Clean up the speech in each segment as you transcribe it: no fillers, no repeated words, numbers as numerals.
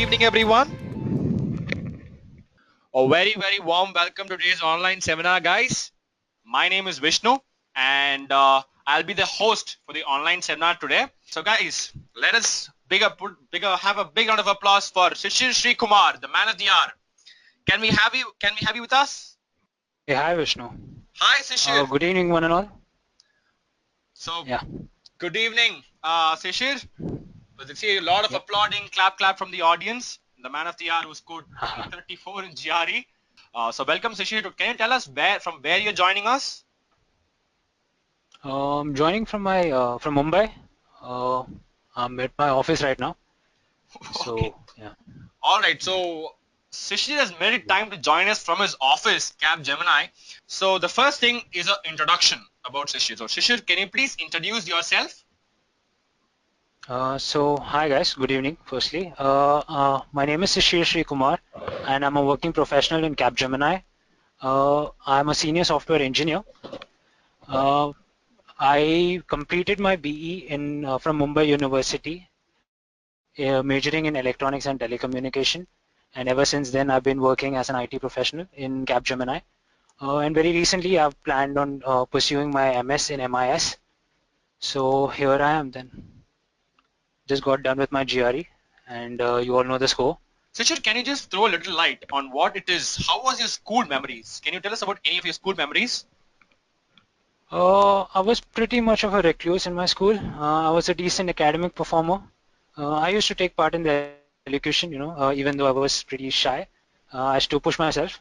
evening, everyone. A very warm welcome to today's online seminar, guys. My name is Vishnu, and I'll be the host for the online seminar today. So, guys, let us have a big round of applause for Sishir Shreekumar, the man of the hour. Can we have you? Can we have you with us? Hey, hi Vishnu. Hi, Sishir. Good evening, one and all. So, Yeah. good evening, Sishir. Let's see a lot of Yep. applauding, clap from the audience. The man of the hour who scored 334 in GRE. So welcome, Sishir. Can you tell us from where you're joining us? Joining from from Mumbai. I'm at my office right now. Okay. So yeah. All right. So Sishir has made it time to join us from his office, Capgemini. So the first thing is an introduction about Sishir. So Sishir, can you please introduce yourself? So hi guys. Good evening. Firstly, my name is Sishir Shreekumar, and I'm a working professional in Capgemini. I'm a senior software engineer. Uh, I completed my BE in from Mumbai University, majoring in electronics and telecommunication. And ever since then, I've been working as an IT professional in Capgemini. And very recently, I've planned on pursuing my MS in MIS. So here I am then. Just got done with my GRE, and you all know the score. Sishir, can you just throw a little light on what it is? How was your school memories? Can you tell us about any of your school memories? I was pretty much of a recluse in my school. I was a decent academic performer. I used to take part in the elocution, even though I was pretty shy. I used to push myself.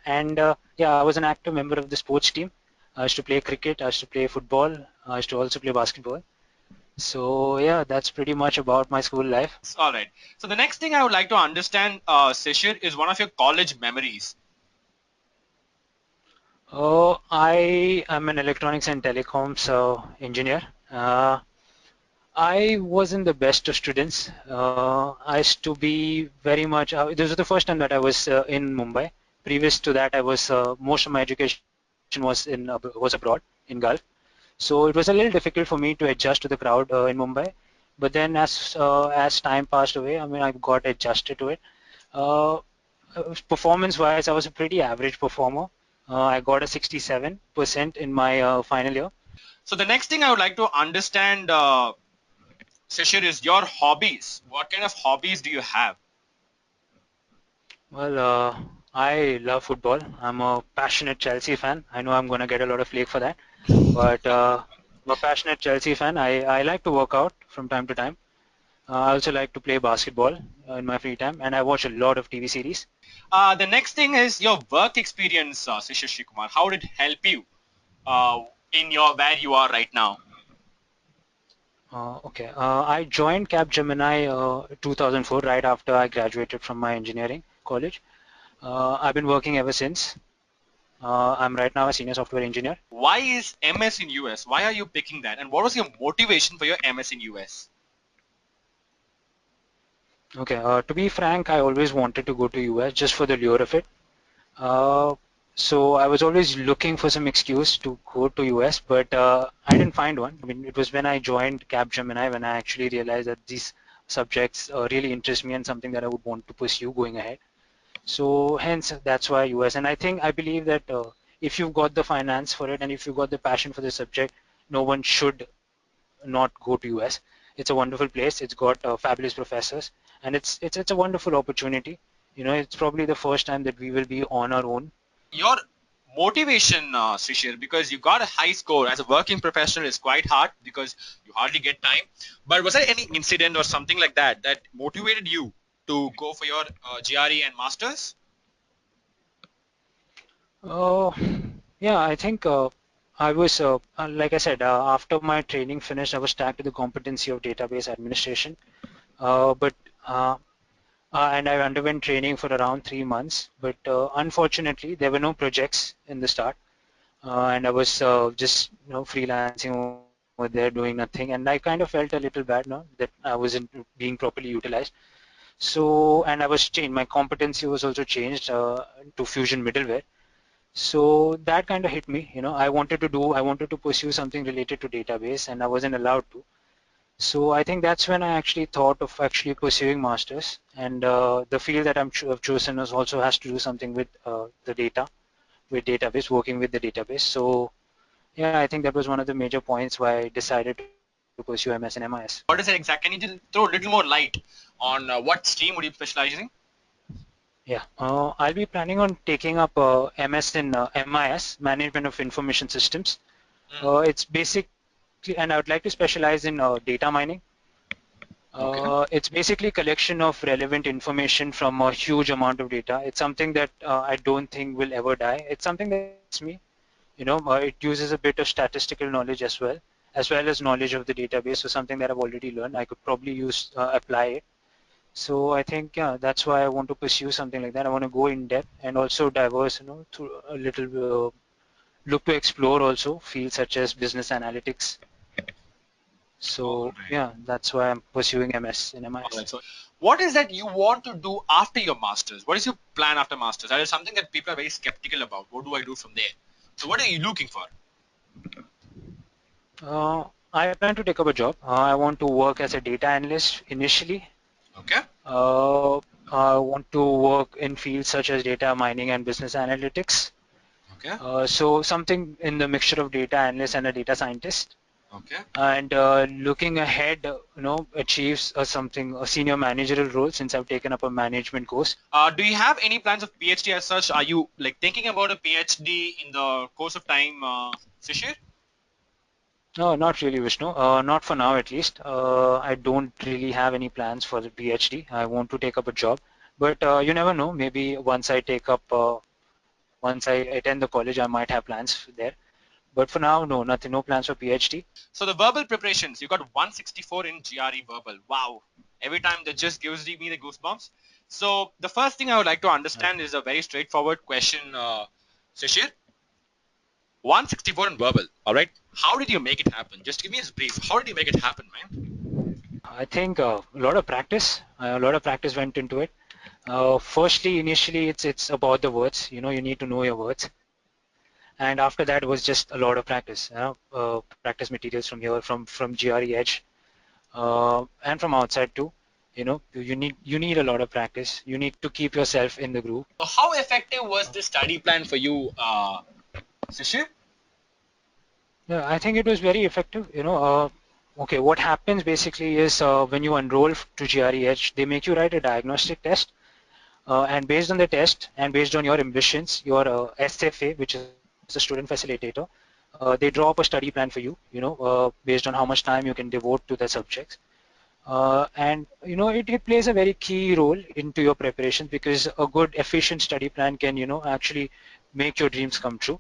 And yeah, I was an active member of the sports team. I used to play cricket, I used to play football, I used to also play basketball. So yeah, that's pretty much about my school life. All right. So the next thing I would like to understand, Sishir, is one of your college memories. I am an electronics and telecoms engineer. I wasn't the best of students. I used to be very much. This was the first time that I was in Mumbai. Previous to that, I was most of my education was abroad in Gulf. So it was a little difficult for me to adjust to the crowd in Mumbai. But then as time passed away, I mean, I got adjusted to it. Uh, Performance-wise, I was a pretty average performer. I got a 67% in my final year. So the next thing I would like to understand, Sishir, is your hobbies. What kind of hobbies do you have? Well, I love football. I'm a passionate Chelsea fan. I know I'm going to get a lot of flake for that, but I'm a passionate Chelsea fan. I like to work out from time to time. I also like to play basketball in my free time, and I watch a lot of TV series. The next thing is your work experience, Sishir Shreekumar. How did it help you in your where you are right now? Okay, I joined Capgemini 2004, right after I graduated from my engineering college. I've been working ever since. I'm right now a senior software engineer. Why is MS in US? Why are you picking that? And what was your motivation for your MS in US? Okay, to be frank, I always wanted to go to US just for the lure of it. Uh, so I was always looking for some excuse to go to US, but I didn't find one. I mean, it was when I joined Capgemini when I actually realized that these subjects really interest me and something that I would want to pursue going ahead. So hence, that's why US. And I believe that if you've got the finance for it and if you've got the passion for the subject, no one should not go to US. It's a wonderful place. It's got fabulous professors, and it's a wonderful opportunity. It's probably the first time that we will be on our own. Your motivation, Sishir, because you got a high score as a working professional is quite hard because you hardly get time. But was there any incident or something like that that motivated you to go for your GRE and masters? Uh, yeah, I think I was, like I said, after my training finished, I was tagged to the competency of database administration. But and I underwent training for around 3 months. But unfortunately, there were no projects in the start, and I was just freelancing over there doing nothing. And I kind of felt a little bad, no, that I wasn't being properly utilized. So, and I was changed. My competency was also changed to Fusion middleware. So that kind of hit me. I wanted to pursue something related to database, and I wasn't allowed to. So I think that's when I actually thought of actually pursuing masters, and the field that I've chosen is also has to do something with the data, with database, working with the database. So yeah, I think that was one of the major points why I decided to pursue MS and MIS. What is it exactly? Can you just throw a little more light on what stream would you specialize in? Yeah, I'll be planning on taking up MS in MIS, Management of Information Systems. Mm. It's basically, and I would like to specialize in data mining. Okay. It's basically collection of relevant information from a huge amount of data. It's something that I don't think will ever die. It's something that excites me. It uses a bit of statistical knowledge as well as knowledge of the database. So something that I've already learned, I could probably use apply it. So I think yeah, that's why I want to pursue something like that. I want to go in depth and also diverse, to a little look to explore also fields such as business analytics. All So right. yeah, that's why I'm pursuing MS in All MIS. right. So, what is that you want to do after your masters? What is your plan after masters? That is something that people are very skeptical about. What do I do from there? So, what are you looking for? I plan to take up a job. I want to work as a data analyst initially. Okay. Uh, I want to work in fields such as data mining and business analytics. Okay. So something in the mixture of data analyst and a data scientist. Okay. And looking ahead, achieves a senior managerial role since I've taken up a management course. Do you have any plans of PhD as such? Are you like thinking about a PhD in the course of time, Sishir? No, not really, Vishnu. Not for now, at least. I don't really have any plans for the PhD. I want to take up a job, but you never know. Maybe once I attend the college, I might have plans there. But for now, no, nothing, no plans for PhD. So the verbal preparations, you got 164 in GRE verbal. Wow. Every time that just gives me the goosebumps. So the first thing I would like to understand is a very straightforward question, Sishir. 164 in verbal. All right. How did you make it happen? Just give me a brief. How did you make it happen, man? I think a lot of practice. A lot of practice went into it. Firstly, initially, it's about the words. You need to know your words, and after that was just a lot of practice. Practice materials from here, from GRE Edge, and from outside too. You need a lot of practice. You need to keep yourself in the groove. So how effective was this study plan for you, Sishir? Yeah, I think it was very effective. Okay, what happens basically is when you enroll to GRE Edge, they make you write a diagnostic test. And based on the test and based on your ambitions, your SFA, which is the student facilitator, they draw up a study plan for you, based on how much time you can devote to the subjects. And it plays a very key role into your preparation because a good efficient study plan can actually make your dreams come true.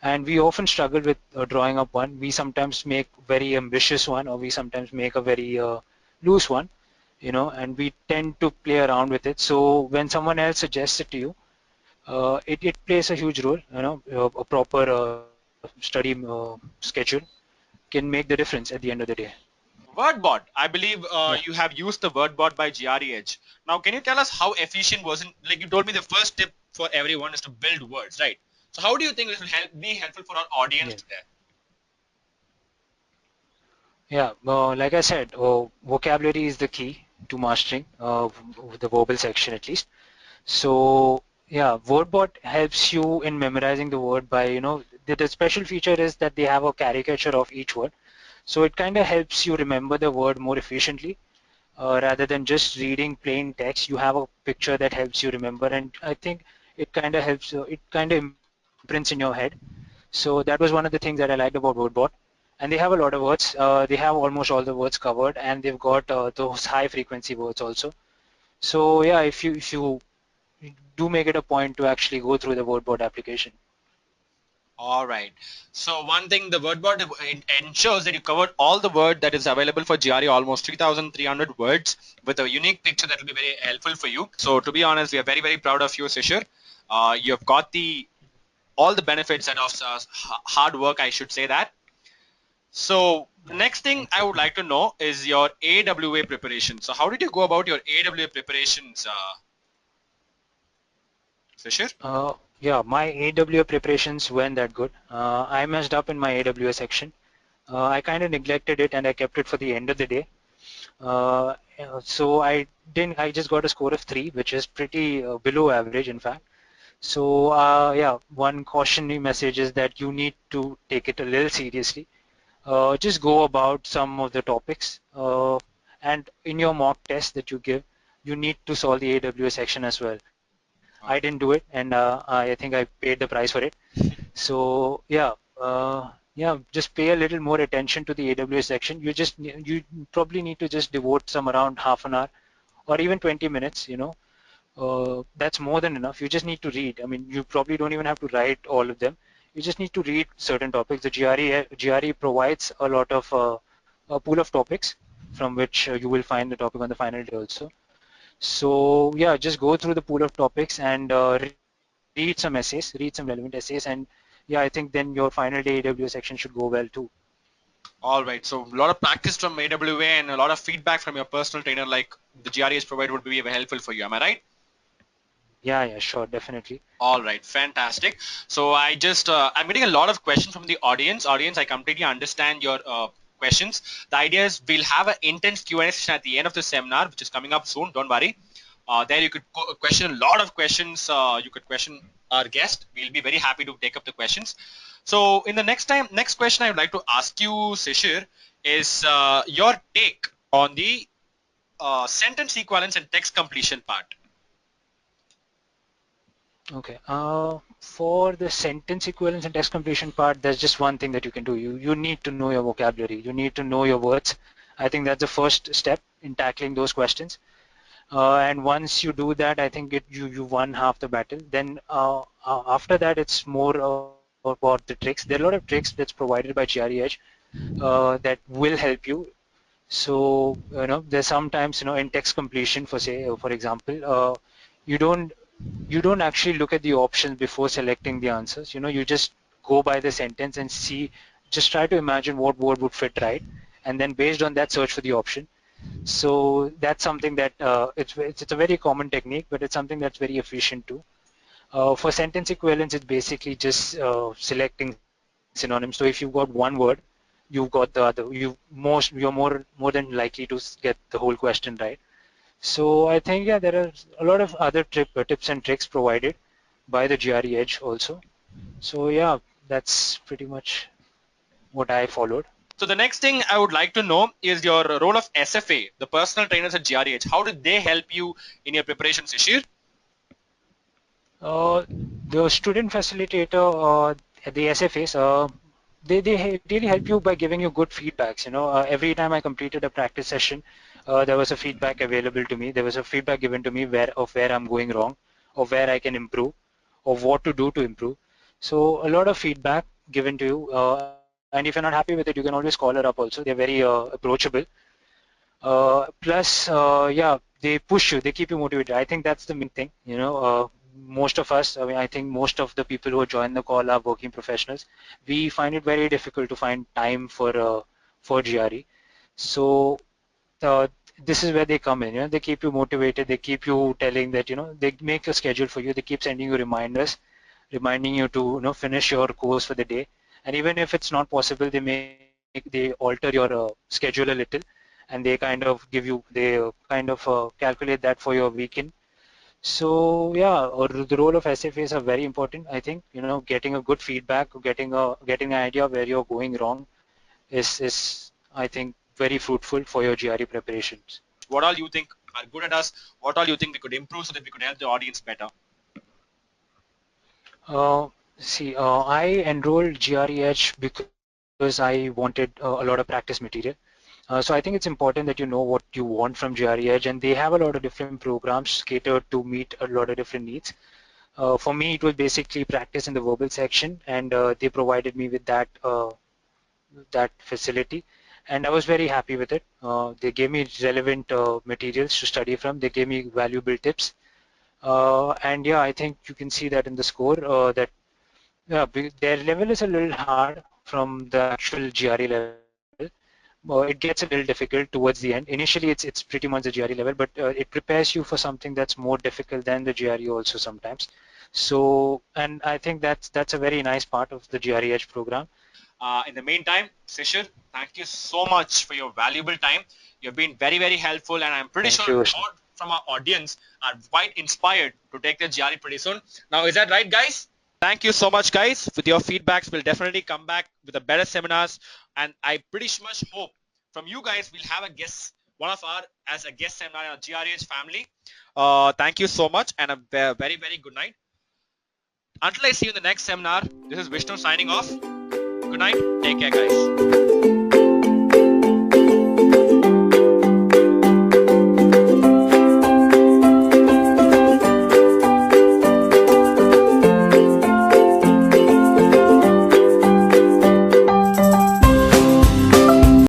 And we often struggle with drawing up one. We sometimes make very ambitious one, or we sometimes make a very loose one, and we tend to play around with it. So when someone else suggests it to you, it plays a huge role. A proper study schedule can make the difference at the end of the day. WordBot. I believe Yeah. you have used the WordBot by GRE Edge. Now, can you tell us how efficient was it? Like you told me, the first tip for everyone is to build words, right? So, how do you think this will be helpful for our audience Yes. today? Yeah. Like I said, vocabulary is the key to mastering the verbal section at least. So yeah, WordBot helps you in memorizing the word by, the special feature is that they have a caricature of each word. So it kind of helps you remember the word more efficiently rather than just reading plain text. You have a picture that helps you remember, and I think it kind of helps, it kind of imprints in your head. So that was one of the things that I liked about WordBot. And they have a lot of words. They have almost all the words covered, and they've got those high frequency words also. So yeah, if you do make it a point to actually go through the WordBot application. All right. So one thing, the WordBot ensures that you covered all the word that is available for GRE, almost 3,300 words, with a unique picture that will be very helpful for you. So to be honest, we are very proud of you, Sishir. You have got the all the benefits and of hard work, I should say that. So the Yeah, next thing thank I you. would like to know is your AWA preparation. So how did you go about your AWA preparations, Sishir? Yeah, my AWA preparations weren't that good. I messed up in my AWA section. I kind of neglected it and I kept it for the end of the day. Uh, so I didn't. I just got a score of 3, which is pretty below average, in fact. So yeah, one cautionary message is that you need to take it a little seriously. Just go about some of the topics, and in your mock test that you give, you need to solve the AWS section as well. I didn't do it, and I think I paid the price for it. So yeah, yeah, just pay a little more attention to the AWS section. You probably need to just devote some around half an hour or even 20 minutes. That's more than enough. You just need to read. I mean, you probably don't even have to write all of them. You just need to read certain topics. The GRE provides a lot of a pool of topics from which you will find the topic on the final day also. So yeah, just go through the pool of topics and read some essays, read some relevant essays, and yeah, I think then your final day AWS section should go well too. All right. So a lot of practice from AWA and a lot of feedback from your personal trainer, like the GREs provided, would be very helpful for you. Am I right? Yeah, yeah, sure, definitely. All right, fantastic. So I'm getting a lot of questions from the audience. Audience, I completely understand your questions. The idea is we'll have an intense Q&A session at the end of the seminar, which is coming up soon. Don't worry. There you could question a lot of questions. You could question our guest. We'll be very happy to take up the questions. So in the next question I would like to ask you, Sishir, is your take on the sentence equivalence and text completion part. Okay. For the sentence equivalence and text completion part, there's just one thing that you can do. You need to know your vocabulary. You need to know your words. I think that's the first step in tackling those questions. And once you do that, I think you won half the battle. Then after that, it's more about the tricks. There are a lot of tricks that's provided by GRE Edge that will help you. So there's sometimes in text completion, for example, you don't you don't actually look at the options before selecting the answers. You just go by the sentence and see. Just try to imagine what word would fit right, and then based on that, search for the option. So that's something that it's a very common technique, but it's something that's very efficient too. For sentence equivalence, it's basically just selecting synonyms. So if you've got one word, you've got the other. You're more than likely to get the whole question right. So I think yeah, there are a lot of other tips and tricks provided by the GRE Edge also. So yeah, that's pretty much what I followed. So the next thing I would like to know is your role of SFA, the personal trainers at GREH. How did they help you in your preparation, Sishir? Uh, the student facilitator, at the SFAs, they really help you by giving you good feedbacks. Every time I completed a practice session, there was a feedback available to me. There was a feedback given to me where I'm going wrong, or where I can improve, or what to do to improve. So a lot of feedback given to you. And if you're not happy with it, you can always call her up also. They're very approachable. Plus, yeah, they push you, they keep you motivated. I think that's the main thing. Most of us, I mean, I think most of the people who join the call are working professionals. We find it very difficult to find time for GRE. So uh, this is where they come in. They keep you motivated. They keep you telling that they make a schedule for you. They keep sending you reminders, reminding you to finish your course for the day. And even if it's not possible, they alter your schedule a little, and they kind of calculate that for your weekend. So yeah, or the role of SFAs are very important. I think getting a good feedback, getting an idea where you're going wrong is I think very fruitful for your GRE preparations. What all you think are good at us? What all you think we could improve so that we could help the audience better? See, I enrolled GREH because I wanted a lot of practice material. So I think it's important that you know what you want from GRE Edge, and they have a lot of different programs catered to meet a lot of different needs. For me, it was basically practice in the verbal section, and they provided me with that facility, and I was very happy with it. They gave me relevant materials to study from. They gave me valuable tips, and yeah, I think you can see that in the score that yeah, their level is a little hard from the actual GRE level. It gets a little difficult towards the end. Initially, it's pretty much the GRE level, but it prepares you for something that's more difficult than the GRE also sometimes. So, and I think that's a very nice part of the GRE Edge program. In the meantime, Sishir, thank you so much for your valuable time. You've been very, very helpful, and I'm pretty Thank sure you, a Vishnu. lot from our audience are quite inspired to take the GRE pretty soon. Now, is that right, guys? Thank you so much, guys. With your feedbacks, we'll definitely come back with a better seminars, and I pretty much hope from you guys we'll have a guest, one of our as a guest seminar in our GRH family. Thank you so much, and a very, very good night. Until I see you in the next seminar, this is Vishnu signing off. Good night. Take care, guys.